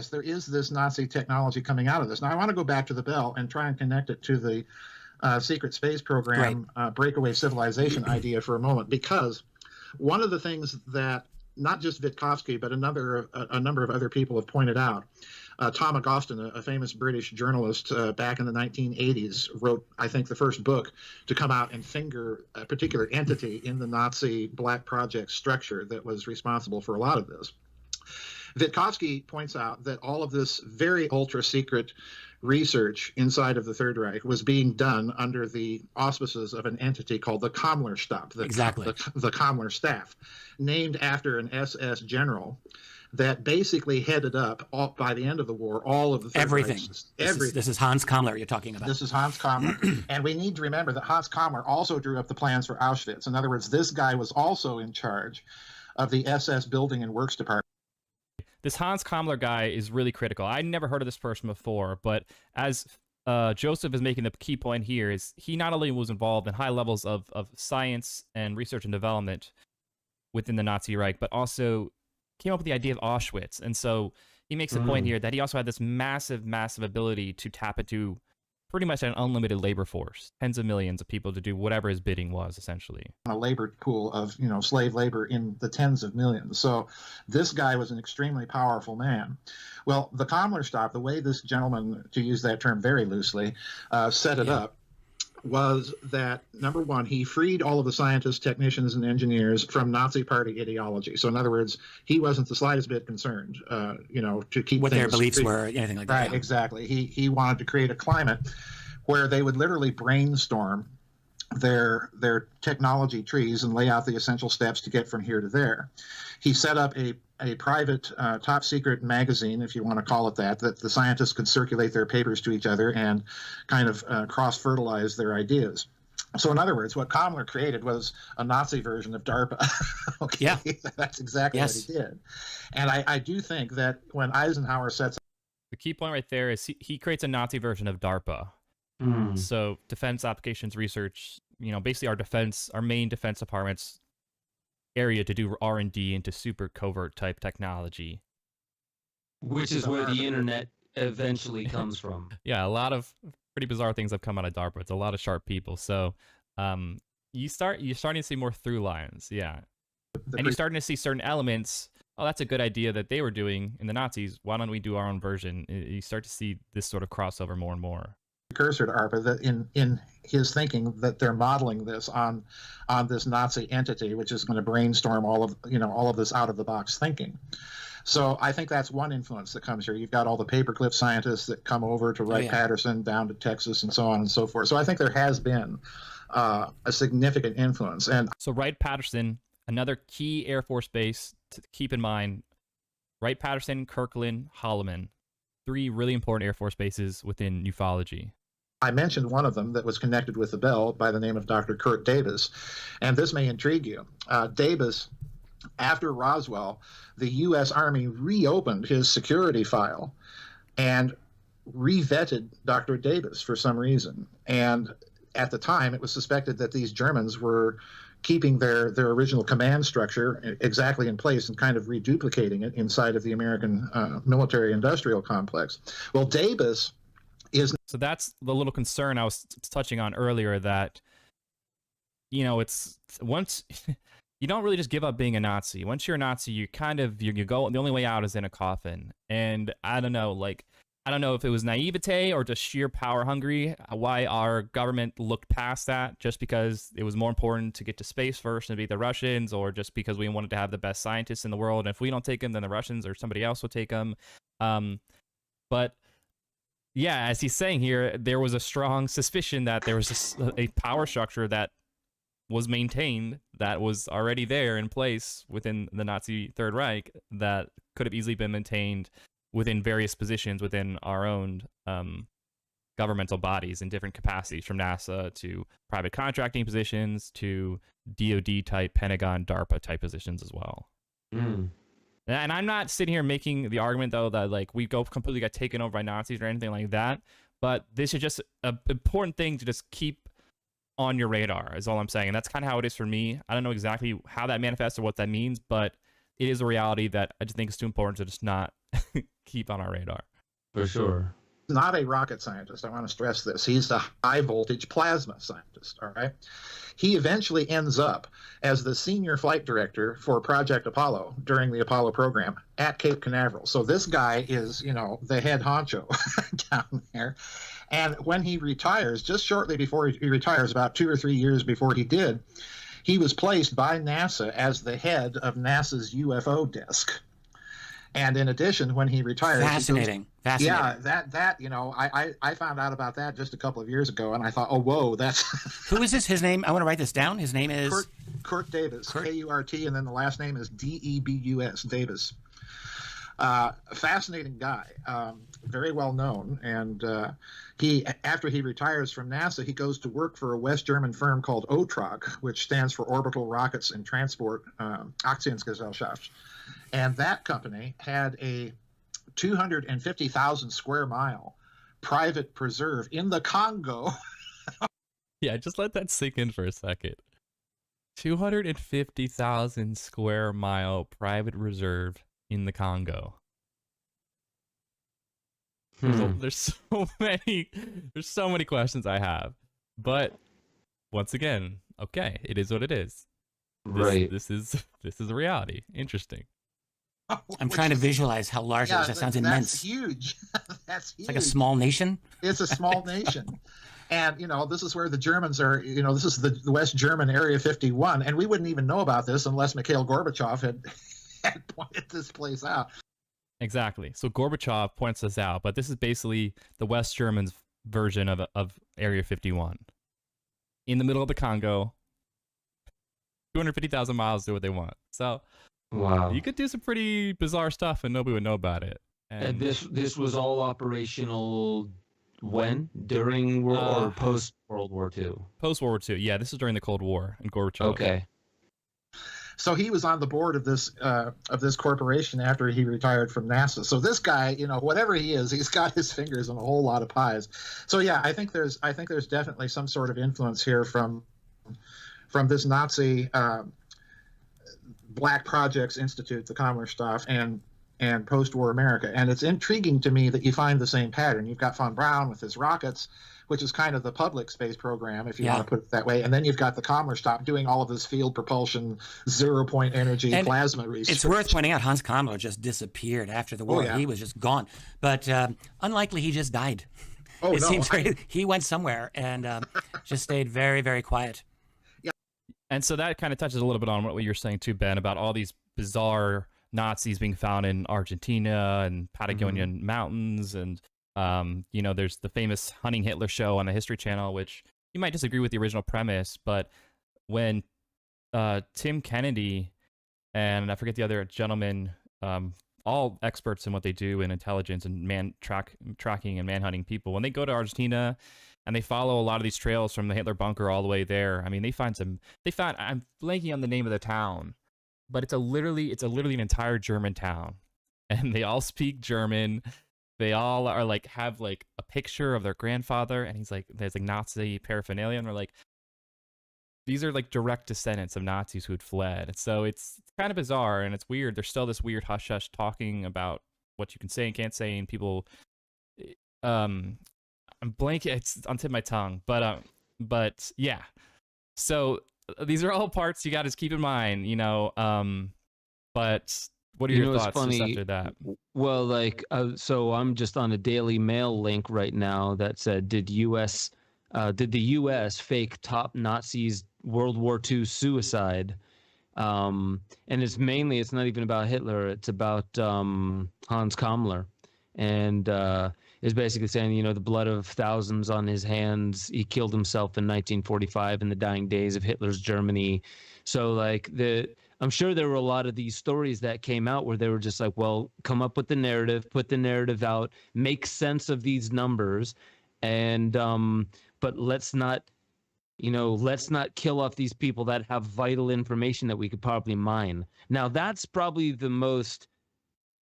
yes, there is this Nazi technology coming out of this. Now, I want to go back to the bell and try and connect it to the secret space program, breakaway civilization idea for a moment, because one of the things that not just Witkowski, but a number of other people have pointed out. Tom Agostin, a famous British journalist back in the 1980s, wrote, I think, the first book to come out and finger a particular entity in the Nazi Black Project structure that was responsible for a lot of this. Witkowski points out that all of this very ultra-secret research inside of the Third Reich was being done under the auspices of an entity called the Kammler Stab, the Kammler staff, named after an SS general that basically headed up, by the end of the war, all of the Third everything. Everything. This is Hans Kammler you're talking about. This is Hans Kammler. And we need to remember that Hans Kammler also drew up the plans for Auschwitz. In other words, this guy was also in charge of the SS Building and Works Department. This Hans Kammler guy is really critical. I never heard of this person before, but as Joseph is making the key point here, is he not only was involved in high levels of science and research and development within the Nazi Reich, but also came up with the idea of Auschwitz. And so he makes a point here that he also had this massive, massive ability to tap into pretty much an unlimited labor force, tens of millions of people to do whatever his bidding was, essentially. A labor pool of, slave labor in the tens of millions. So this guy was an extremely powerful man. Well, the Kammler Stab, the way this gentleman, to use that term very loosely, set it up, was that, number one, he freed all of the scientists, technicians, and engineers from Nazi Party ideology. So in other words, he wasn't the slightest bit concerned, to keep what things their beliefs were, anything like that. Right, exactly. He wanted to create a climate where they would literally brainstorm their technology trees and lay out the essential steps to get from here to there. He set up a private top secret magazine, if you want to call it that the scientists could circulate their papers to each other and kind of cross-fertilize their ideas. So in other words, what Kammler created was a Nazi version of DARPA. Okay? Yeah. That's exactly what he did. And I do think that when Eisenhower sets up... The key point right there is he creates a Nazi version of DARPA. So Defense Applications Research, basically our main defense department's area to do R&D into super covert type technology. Which is where the internet eventually comes from. Yeah, a lot of pretty bizarre things have come out of DARPA. It's a lot of sharp people. So you're starting to see more through lines, yeah. And you're starting to see certain elements. Oh, that's a good idea that they were doing in the Nazis. Why don't we do our own version? You start to see this sort of crossover more and more. Precursor to ARPA, that in his thinking that they're modeling this on this Nazi entity, which is going to brainstorm all of this out of the box thinking. So I think that's one influence that comes here. You've got all the paperclip scientists that come over to Wright-Patterson down to Texas and so on and so forth. So I think there has been a significant influence. And so Wright-Patterson, another key Air Force base to keep in mind, Wright-Patterson, Kirkland, Holloman, 3 really important Air Force bases within ufology. I mentioned one of them that was connected with the bell by the name of Dr. Kurt Debus, and this may intrigue you. Debus, after Roswell, the U.S. Army reopened his security file and revetted Dr. Debus for some reason. And at the time, it was suspected that these Germans were keeping their original command structure exactly in place and kind of reduplicating it inside of the American military-industrial complex. Well, Debus is... So that's the little concern I was touching on earlier, that, it's once... You don't really just give up being a Nazi. Once you're a Nazi, you go, the only way out is in a coffin. And I don't know if it was naivete or just sheer power hungry, why our government looked past that, just because it was more important to get to space first and beat the Russians, or just because we wanted to have the best scientists in the world. And if we don't take them, then the Russians or somebody else will take them. But yeah, as he's saying here, there was a strong suspicion that there was a power structure that was maintained, that was already there in place within the Nazi Third Reich, that could have easily been maintained within various positions within our own governmental bodies in different capacities, from NASA to private contracting positions to DoD type, Pentagon, DARPA type positions as well. And I'm not sitting here making the argument, though, that we completely got taken over by Nazis or anything like that, but this is just an important thing to just keep on your radar, is all I'm saying. And that's kind of how it is for me. I don't know exactly how that manifests or what that means, but it is a reality that I just think is too important to just not keep on our radar. For sure. Not a rocket scientist. I want to stress this. He's a high voltage plasma scientist. All right. He eventually ends up as the senior flight director for Project Apollo during the Apollo program at Cape Canaveral. So this guy is, the head honcho down there. And when he retires, just shortly before he retires, about 2 or 3 years before he did, he was placed by NASA as the head of NASA's UFO desk. And in addition, when he retired, fascinating. Yeah, I found out about that just a couple of years ago, and I thought, oh, whoa, that's who is this? His name? I want to write this down. His name is Kurt Debus, K-U-R-T, and then the last name is D-E-B-U-S, Debus. Fascinating guy, very well known, and after he retires from NASA, he goes to work for a West German firm called OTROG, which stands for Orbital Rockets and Transport Aktiengesellschaft. And that company had a 250,000 square mile private preserve in the Congo. Yeah, just let that sink in for a second. 250,000 square mile private reserve in the Congo. There's so many questions I have. But once again, okay, it is what it is. Right. This is a reality. Interesting. I'm trying to visualize how large it is. That sounds immense. That's huge. That's huge. It's like a small nation. It's a small nation. And, this is where the Germans are, this is the West German Area 51. And we wouldn't even know about this unless Mikhail Gorbachev had pointed this place out. Exactly. So Gorbachev points this out, but this is basically the West Germans' version of Area 51. In the middle of the Congo, 250,000 miles, do what they want. So wow, you could do some pretty bizarre stuff and nobody would know about it. And this was all operational when? During or post World War II? Post World War II. Yeah, this is during the Cold War and Gorbachev. Okay. So he was on the board of this corporation after he retired from NASA. So this guy, whatever he is, he's got his fingers in a whole lot of pies. So yeah, I think there's definitely some sort of influence here from this Nazi Black Projects Institute, the Kammler stuff, and post-war America. And it's intriguing to me that you find the same pattern. You've got von Braun with his rockets, which is kind of the public space program, if you want to put it that way. And then you've got the Kammler stuff doing all of this field propulsion, zero-point energy, and plasma research. It's worth pointing out Hans Kammler just disappeared after the war. Oh, yeah. He was just gone. But unlikely he just died. Oh, it seems he went somewhere and just stayed very, very quiet. Yeah. And so that kind of touches a little bit on what you were saying too, Ben, about all these bizarre Nazis being found in Argentina and Patagonian mountains, and there's the famous Hunting Hitler show on the History Channel, which you might disagree with the original premise, but when Tim Kennedy and I forget the other gentleman, all experts in what they do in intelligence and tracking and manhunting people, when they go to Argentina and they follow a lot of these trails from the Hitler bunker all the way there, I mean, they found I'm blanking on the name of the town, but it's literally an entire German town, and they all speak German. They all are have a picture of their grandfather, and there's Nazi paraphernalia, and they're these are direct descendants of Nazis who had fled. And so it's kind of bizarre and it's weird. There's still this weird hush hush talking about what you can say and can't say, and people, I'm blanking. It's on the tip of my tongue, but yeah. So these are all parts you got to keep in mind, but what are your thoughts just after that? Well, so I'm just on a Daily Mail link right now that said, did the U.S. fake top Nazis World War II suicide? And it's not even about Hitler. It's about Hans Kammler. And is basically saying, the blood of thousands on his hands. He killed himself in 1945 in the dying days of Hitler's Germany. So I'm sure there were a lot of these stories that came out where they were just well, come up with the narrative, put the narrative out, make sense of these numbers, and but let's not kill off these people that have vital information that we could probably mine. Now that's probably the most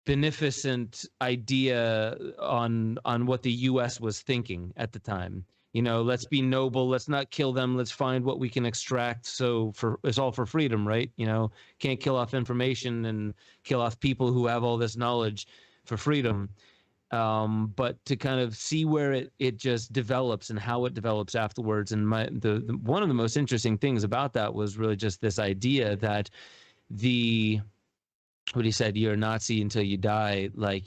beneficent idea on what the U.S. was thinking at the time. Let's be noble. Let's not kill them. Let's find what we can extract. So it's all for freedom, right? Can't kill off information and kill off people who have all this knowledge. for freedom. But to kind of see where it just develops and how it develops afterwards. And the one of the most interesting things about that was really just this idea that what he said, you're a Nazi until you die. Like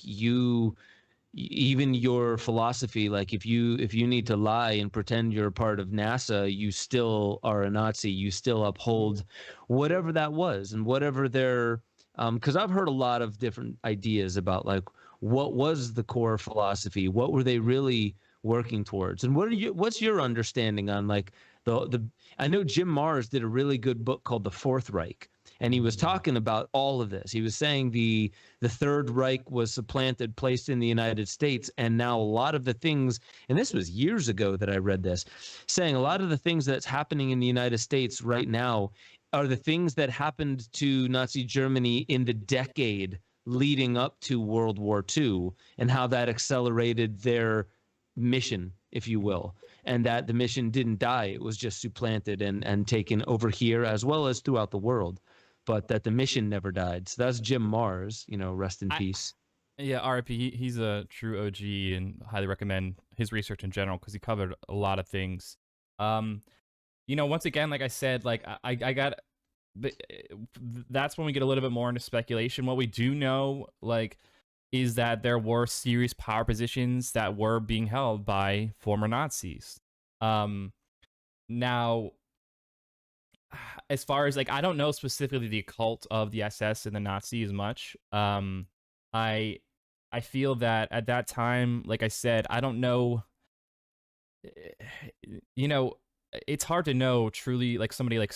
even your philosophy, like if you need to lie and pretend you're a part of NASA, you still are a Nazi. You still uphold whatever that was and whatever their, because I've heard a lot of different ideas about like what was the core philosophy, what were they really working towards, and what's your understanding on like the I know Jim Marrs did a really good book called The Fourth Reich. And he was talking about all of this. He was saying the Third Reich was supplanted, placed in the United States, and now a lot of the things, and this was years ago that I read this, saying a lot of the things that's happening in the United States right now are the things that happened to Nazi Germany in the decade leading up to World War II, and how that accelerated their mission, if you will, and that the mission didn't die. It was just supplanted and taken over here as well as throughout the world. But that the mission never died. So that's Jim Marrs, rest in peace. Yeah, R.I.P. He's a true OG and highly recommend his research in general because he covered a lot of things. Once again, like I said, like I got, that's when we get a little bit more into speculation. What we do know, like, is that there were serious power positions that were being held by former Nazis. Now, as far as like, I don't know specifically the occult of the SS and the Nazi as much. I feel that at that time, like I said, I don't know. It's hard to know truly, like somebody like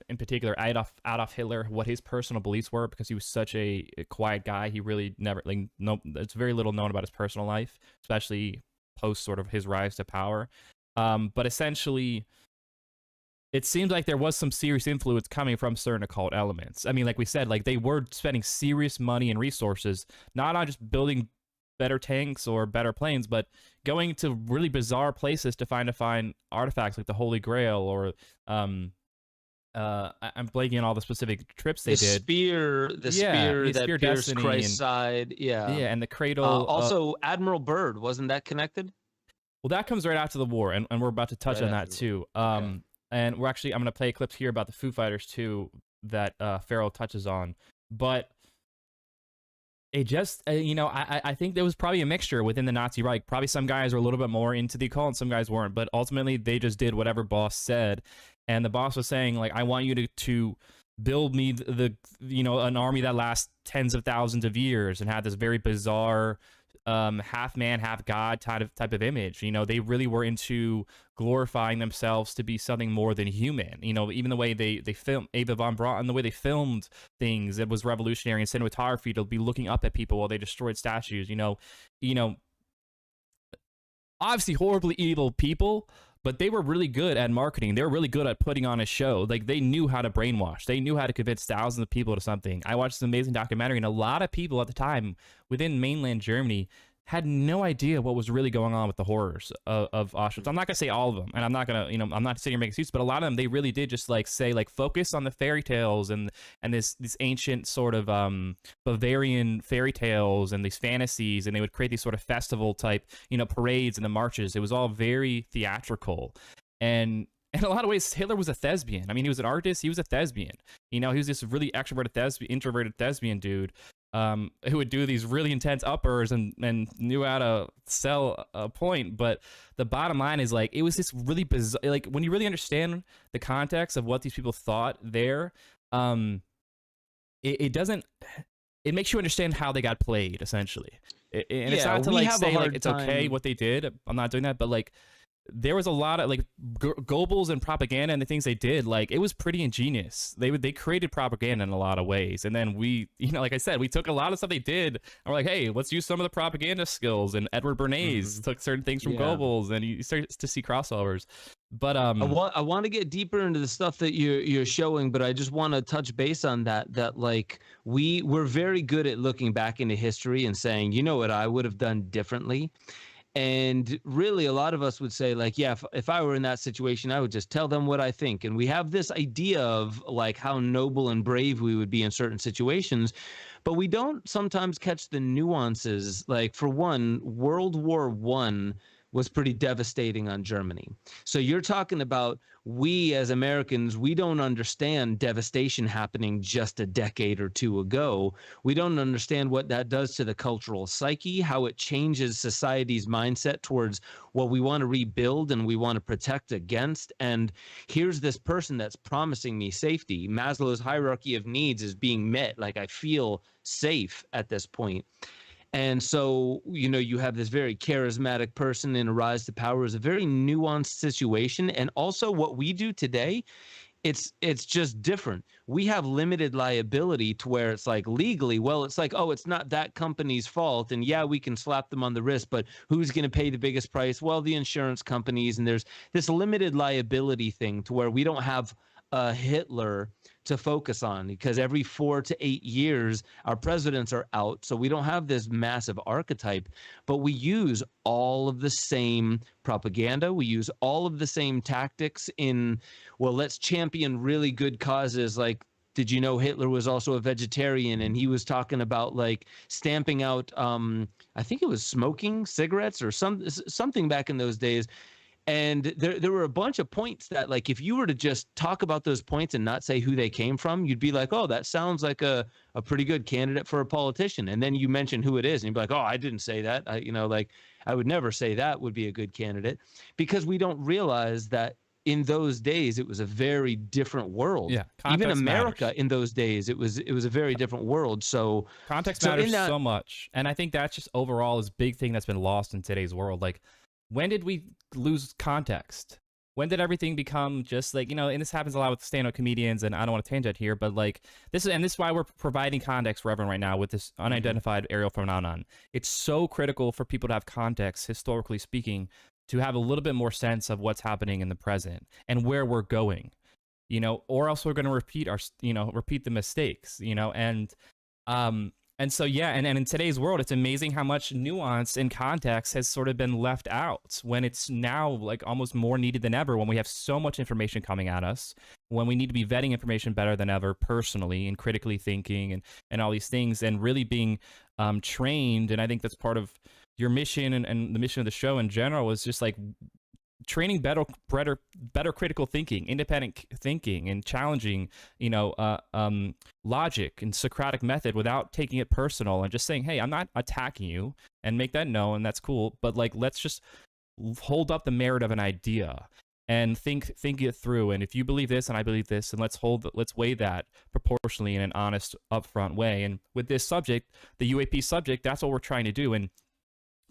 in particular Adolf Hitler, what his personal beliefs were, because he was such a quiet guy. He really never it's very little known about his personal life, especially post sort of his rise to power. But essentially, it seems like there was some serious influence coming from certain occult elements. I mean, like we said, like they were spending serious money and resources, not on just building better tanks or better planes, but going to really bizarre places to find artifacts like the Holy Grail or I'm blanking on all the specific trips they did. The spear that pierced Christ's side. Yeah, and the cradle. Also, Admiral Byrd, wasn't that connected? Well, that comes right after the war, and we're about to touch on that too. And I'm going to play a clip here about the Foo Fighters too that Farrell touches on. But it just, I think there was probably a mixture within the Nazi Reich. Probably some guys were a little bit more into the occult and some guys weren't. But ultimately, they just did whatever boss said. And the boss was saying, like, I want you to build me an army that lasts tens of thousands of years and had this very bizarre half man, half god type of image. They really were into glorifying themselves to be something more than human. Even the way they filmed Ava von Braun, the way they filmed things, it was revolutionary. In cinematography, to be looking up at people while they destroyed statues. Obviously horribly evil people, but they were really good at marketing. They were really good at putting on a show. Like, they knew how to brainwash. They knew how to convince thousands of people to something. I watched this amazing documentary, and a lot of people at the time within mainland Germany had no idea what was really going on with the horrors of Auschwitz. I'm not gonna say all of them, and I'm not gonna, I'm not sitting here making excuses, but a lot of them, they really did just like say, like, focus on the fairy tales and this ancient sort of Bavarian fairy tales and these fantasies, and they would create these sort of festival type, parades and the marches. It was all very theatrical, and in a lot of ways, Hitler was a thespian. I mean, he was an artist. He was a thespian. He was this really extroverted introverted thespian dude. Who would do these really intense uppers and knew how to sell a point. But the bottom line is, like, it was this really bizarre, like, when you really understand the context of what these people thought there, it makes you understand how they got played, essentially. And it's not to like say like it's okay what they did. I'm not doing that, but like, there was a lot of like Goebbels and propaganda and the things they did. Like, it was pretty ingenious. They created propaganda in a lot of ways. And then we, like I said, we took a lot of stuff they did and we're like, hey, let's use some of the propaganda skills. And Edward Bernays took certain things from Goebbels, and you start to see crossovers. But I want to get deeper into the stuff that you're showing, but I just want to touch base on that like we're very good at looking back into history and saying, what I would have done differently. And really, a lot of us would say, like, yeah, if I were in that situation, I would just tell them what I think. And we have this idea of like how noble and brave we would be in certain situations, but we don't sometimes catch the nuances. Like, for one, World War I was pretty devastating on Germany. So you're talking about, we as Americans, we don't understand devastation happening just a decade or two ago. We don't understand what that does to the cultural psyche, how it changes society's mindset towards what we want to rebuild and we want to protect against. And here's this person that's promising me safety. Maslow's hierarchy of needs is being met. Like, I feel safe at this point. And so, you know, you have this very charismatic person in a rise to power. Is a very nuanced situation. And also what we do today, it's just different. We have limited liability to where it's like legally, well, it's like, oh, it's not that company's fault. And yeah, we can slap them on the wrist, but who's going to pay the biggest price? Well, the insurance companies. And there's this limited liability thing to where we don't have a Hitler to focus on, because every 4 to 8 years our presidents are out, so we don't have this massive archetype, but we use all of the same propaganda, we use all of the same tactics in, well, let's champion really good causes. Like, did you know Hitler was also a vegetarian, and he was talking about like stamping out I think it was smoking cigarettes or something back in those days. And there were a bunch of points that, like, if you were to just talk about those points and not say who they came from, you'd be like, oh, that sounds like a pretty good candidate for a politician. And then you mention who it is, and you'd be like, oh, I didn't say that. I would never say that would be a good candidate, because we don't realize that in those days it was a very different world. Yeah, even America matters. In those days it was a very different world. So context matters so much, and I think that's just overall is a big thing that's been lost in today's world. Like, when did we lose context? When did everything become just like, and this happens a lot with stand-up comedians, and I don't want to tangent here, but like this is why we're providing context for everyone right now with this unidentified aerial phenomenon. It's so critical for people to have context, historically speaking, to have a little bit more sense of what's happening in the present and where we're going, or else we're going to repeat the mistakes, and so, yeah, and in today's world, it's amazing how much nuance and context has sort of been left out, when it's now like almost more needed than ever, when we have so much information coming at us, when we need to be vetting information better than ever personally and critically thinking and all these things, and really being trained. And I think that's part of your mission and the mission of the show in general, is just like training better critical thinking, independent thinking, and challenging, logic and Socratic method without taking it personal and just saying, hey, I'm not attacking you, and make that known. That's cool. But like, let's just hold up the merit of an idea and think it through. And if you believe this and I believe this, and let's weigh that proportionally in an honest, upfront way. And with this subject, the UAP subject, that's what we're trying to do. And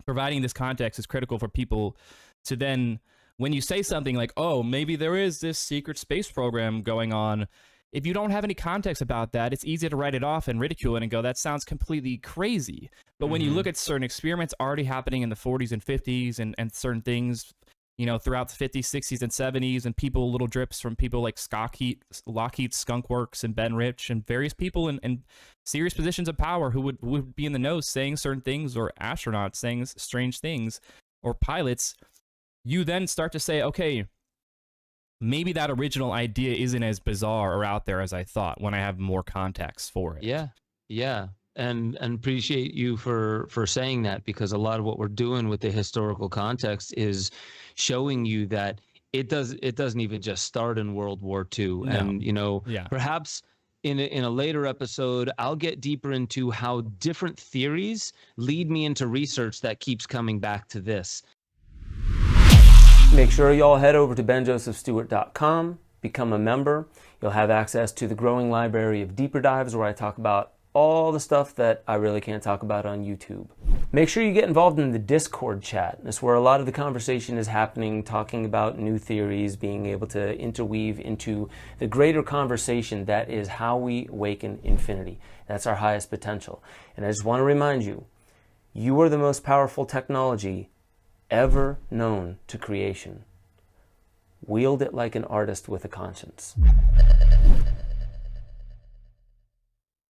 providing this context is critical for people to then, when you say something like, oh, maybe there is this secret space program going on, if you don't have any context about that, it's easy to write it off and ridicule it and go, that sounds completely crazy. But when you look at certain experiments already happening in the 40s and 50s and certain things, throughout the 50s, 60s, and 70s, and little drips from people like Lockheed Skunk Works and Ben Rich and various people in serious positions of power who would be in the know saying certain things, or astronauts saying strange things, or pilots, you then start to say, okay, maybe that original idea isn't as bizarre or out there as I thought when I have more context for it. Yeah. And appreciate you for saying that, because a lot of what we're doing with the historical context is showing you that it doesn't even just start in World War II. No. And, perhaps in a later episode, I'll get deeper into how different theories lead me into research that keeps coming back to this. Make sure y'all head over to benjosephstewart.com, become a member. You'll have access to the growing library of deeper dives where I talk about all the stuff that I really can't talk about on YouTube. Make sure you get involved in the Discord chat. That's where a lot of the conversation is happening, talking about new theories, being able to interweave into the greater conversation that is how we awaken infinity. That's our highest potential. And I just want to remind you, you are the most powerful technology ever known to creation. Wield it like an artist with a conscience.